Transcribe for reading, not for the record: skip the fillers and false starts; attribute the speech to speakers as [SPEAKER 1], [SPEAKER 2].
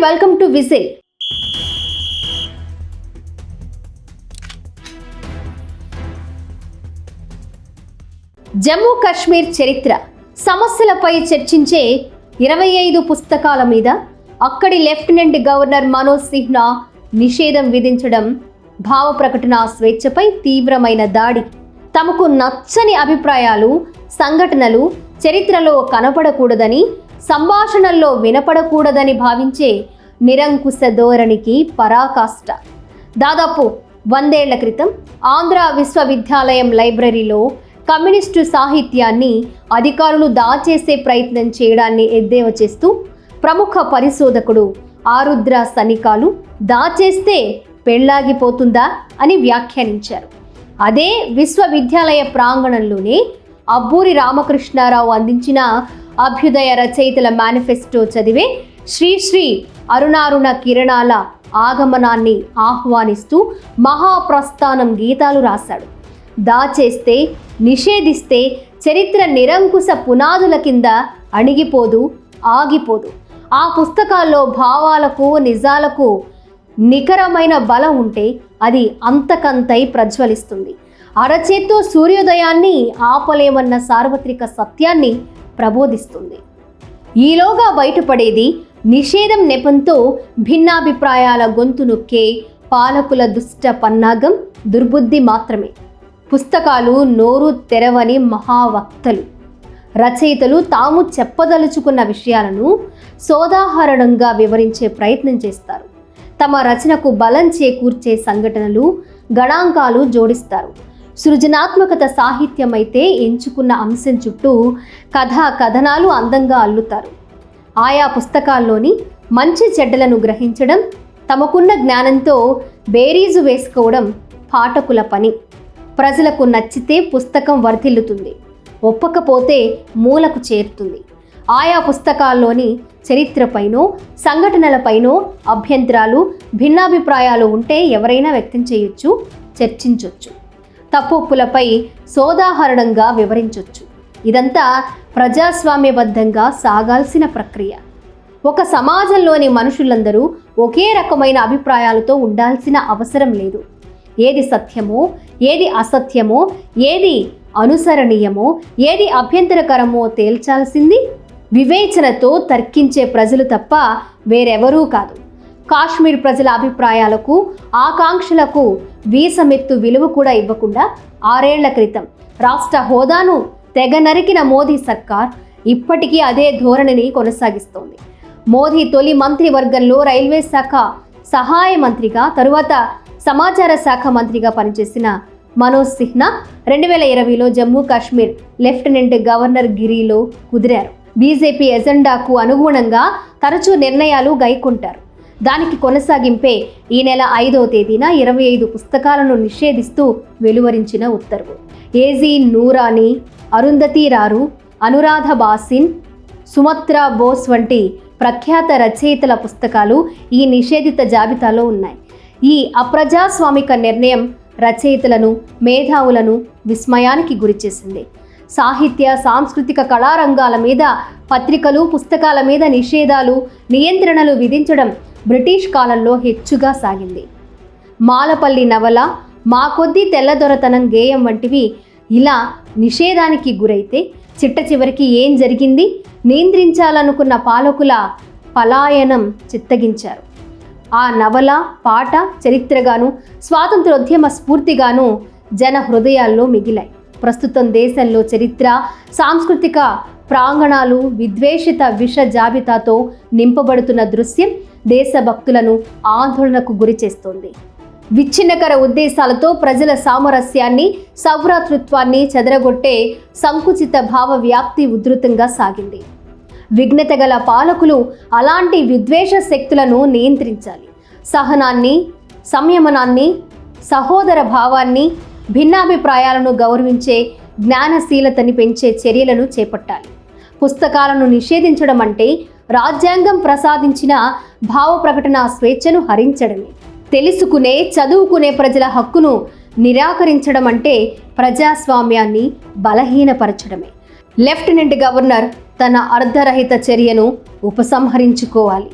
[SPEAKER 1] Welcome to whistle. Jammu Kashmir చరిత్ర సమస్యలపై చర్చించే 25 పుస్తకాల మీద అక్కడి లెఫ్టినెంట్ గవర్నర్ మనోజ్ సిన్హా నిషేధం విధించడం భావ ప్రకటన స్వేచ్ఛపై తీవ్రమైన దాడి. తమకు నచ్చని అభిప్రాయాలు, సంఘటనలు చరిత్రలో కనపడకూడదని, సంభాషణల్లో వినపడకూడదని భావించే నిరంకుశ ధోరణికి పరాకాష్ట. దాదాపు 100 ఏళ్ల క్రితం ఆంధ్ర విశ్వవిద్యాలయం లైబ్రరీలో కమ్యూనిస్టు సాహిత్యాన్ని అధికారులు దాచేసే ప్రయత్నం చేయడాన్ని ఎద్దేవా చేస్తూ ప్రముఖ పరిశోధకుడు ఆరుద్ర సనికాలు దాచేస్తే పెళ్లాగిపోతుందా అని వ్యాఖ్యానించారు. అదే విశ్వవిద్యాలయ ప్రాంగణంలోనే అబ్బూరి రామకృష్ణారావు అందించిన అభ్యుదయ రచయితల మేనిఫెస్టో చదివే శ్రీ అరుణారుణ కిరణాల ఆగమనాన్ని ఆహ్వానిస్తూ మహాప్రస్థానం గీతాలు రాశాడు. దాచేస్తే, నిషేధిస్తే చరిత్ర నిరంకుశ పునాదుల కింద అణిగిపోదు, ఆగిపోదు. ఆ పుస్తకాల్లో భావాలకు, నిజాలకు నికరమైన బలం ఉంటే అది అంతకంతై ప్రజ్వలిస్తుంది. అరచేత్తో సూర్యోదయాన్ని ఆపలేమన్న సార్వత్రిక సత్యాన్ని ప్రబోధిస్తుంది. ఈలోగా బయటపడేది నిషేధం నెపంతో భిన్నాభిప్రాయాల గొంతు నొక్కే పాలకుల దుష్ట పన్నాగం, దుర్బుద్ధి మాత్రమే. పుస్తకాలు నోరు తెరవని మహావక్తలు, రచయితలు తాము చెప్పదలుచుకున్న విషయాలను సోదాహరణంగా వివరించే ప్రయత్నం చేస్తారు. తమ రచనకు బలం చేకూర్చే సంఘటనలు, గణాంకాలు జోడిస్తారు. సృజనాత్మకత సాహిత్యమైతే ఎంచుకున్న అంశం చుట్టూ కథా కథనాలు అందంగా అల్లుతారు. ఆయా పుస్తకాల్లోని మంచి చెడ్డలను గ్రహించడం, తమకున్న జ్ఞానంతో బేరీజు వేసుకోవడం పాఠకుల పని. ప్రజలకు నచ్చితే పుస్తకం వర్ధిల్లుతుంది, ఒప్పకపోతే మూలకు చేరుతుంది. ఆయా పుస్తకాల్లోని చరిత్రపైనో, సంఘటనలపైనో అభ్యంతరాలు, భిన్నాభిప్రాయాలు ఉంటే ఎవరైనా వ్యక్తం చేయొచ్చు, చర్చించవచ్చు. తప్పులపై సోదాహరణంగా వివరించవచ్చు. ఇదంతా ప్రజాస్వామ్యబద్ధంగా సాగాల్సిన ప్రక్రియ. ఒక సమాజంలోని మనుషులందరూ ఒకే రకమైన అభిప్రాయాలతో ఉండాల్సిన అవసరం లేదు. ఏది సత్యమో, ఏది అసత్యమో, ఏది అనుసరణీయమో, ఏది అభ్యంతరకరమో తేల్చాల్సింది వివేచనతో తర్కించే ప్రజలు తప్ప వేరెవరూ కాదు. కాశ్మీర్ ప్రజల అభిప్రాయాలకు, ఆకాంక్షలకు వీసమెత్తు విలువ కూడా ఇవ్వకుండా 6 ఏళ్ల క్రితం రాష్ట్ర హోదాను తెగ నరికిన మోదీ సర్కార్ ఇప్పటికీ అదే ధోరణిని కొనసాగిస్తోంది. మోదీ తొలి మంత్రివర్గంలో రైల్వే శాఖ సహాయ మంత్రిగా, తరువాత సమాచార శాఖ మంత్రిగా పనిచేసిన మనోజ్ సిన్హా 2020లో జమ్మూ కాశ్మీర్ లెఫ్టినెంట్ గవర్నర్ గిరిలో కుదిరారు. బీజేపీ ఎజెండాకు అనుగుణంగా తరచూ నిర్ణయాలు గైకొంటారు. దానికి కొనసాగింపే ఈ నెల 5వ తేదీన 25 పుస్తకాలను నిషేధిస్తూ వెలువరించిన ఉత్తర్వు. ఏజీ నూరానీ, అరుంధతీ రారు, అనురాధ బాసిన్, సుమత్రా బోస్ వంటి ప్రఖ్యాత రచయితల పుస్తకాలు ఈ నిషేధిత జాబితాలో ఉన్నాయి. ఈ అప్రజాస్వామిక నిర్ణయం రచయితలను, మేధావులను విస్మయానికి గురిచేసింది. సాహిత్య, సాంస్కృతిక కళారంగాల మీద, పత్రికలు, పుస్తకాల మీద నిషేధాలు, నియంత్రణలు విధించడం బ్రిటిష్ కాలంలో హెచ్చుగా సాగింది. మాలపల్లి నవల, మా కొద్దీ తెల్లదొరతనం గేయం వంటివి ఇలా నిషేధానికి గురైతే చిట్ట చివరికి ఏం జరిగింది? నియంత్రించాలనుకున్న పాలకుల పలాయనం చిత్తగించారు. ఆ నవల, పాట చరిత్రగాను, స్వాతంత్రోద్యమ స్ఫూర్తిగాను జన హృదయాల్లో మిగిలాయి. ప్రస్తుతం దేశంలో చరిత్ర, సాంస్కృతిక ప్రాంగణాలు విద్వేషిత విష జాబితాతో నింపబడుతున్న దృశ్యం దేశభక్తులను ఆందోళనకు గురి చేస్తోంది. విచ్ఛిన్నకర ఉద్దేశాలతో ప్రజల సామరస్యాన్ని, సౌభ్రాతృత్వాన్ని చెదరగొట్టే సంకుచిత భావ వ్యాప్తి ఉధృతంగా సాగింది. విఘ్నత గల పాలకులు అలాంటి విద్వేష శక్తులను నియంత్రించాలి. సహనాన్ని, సంయమనాన్ని, సహోదర భావాన్ని, భిన్నాభిప్రాయాలను గౌరవించే జ్ఞానశీలతని పెంచే చర్యలను చేపట్టాలి. పుస్తకాలను నిషేధించడం అంటే రాజ్యాంగం ప్రసాదించిన భావ ప్రకటన స్వేచ్ఛను హరించడమే. తెలుసుకునే, చదువుకునే ప్రజల హక్కును నిరాకరించడం అంటే ప్రజాస్వామ్యాన్ని బలహీనపరచడమే. లెఫ్టినెంట్ గవర్నర్ తన అర్ధరహిత చర్యను ఉపసంహరించుకోవాలి.